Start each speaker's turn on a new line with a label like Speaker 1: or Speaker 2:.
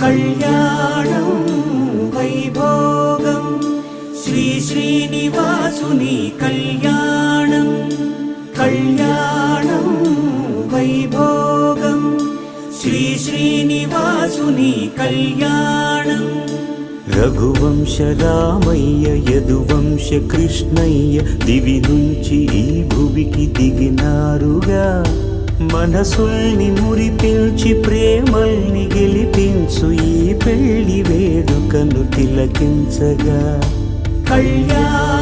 Speaker 1: కళ్యాణం వైభోగం శ్రీ శ్రీనివాసుని కళ్యాణం కళ్యాణం వైభోగం శ్రీ శ్రీనివాసుని కళ్యాణం రఘువంశ రామయ్య యదువంశ కృష్ణయ్య దివి నుంచి ఈ భువికి దిగినారుగా మనసుల్ని మురిపించి ప్రేమల్ని గెలిపించు ఈ పెళ్లి వేడుకను తిలకించగా కళ్యాణ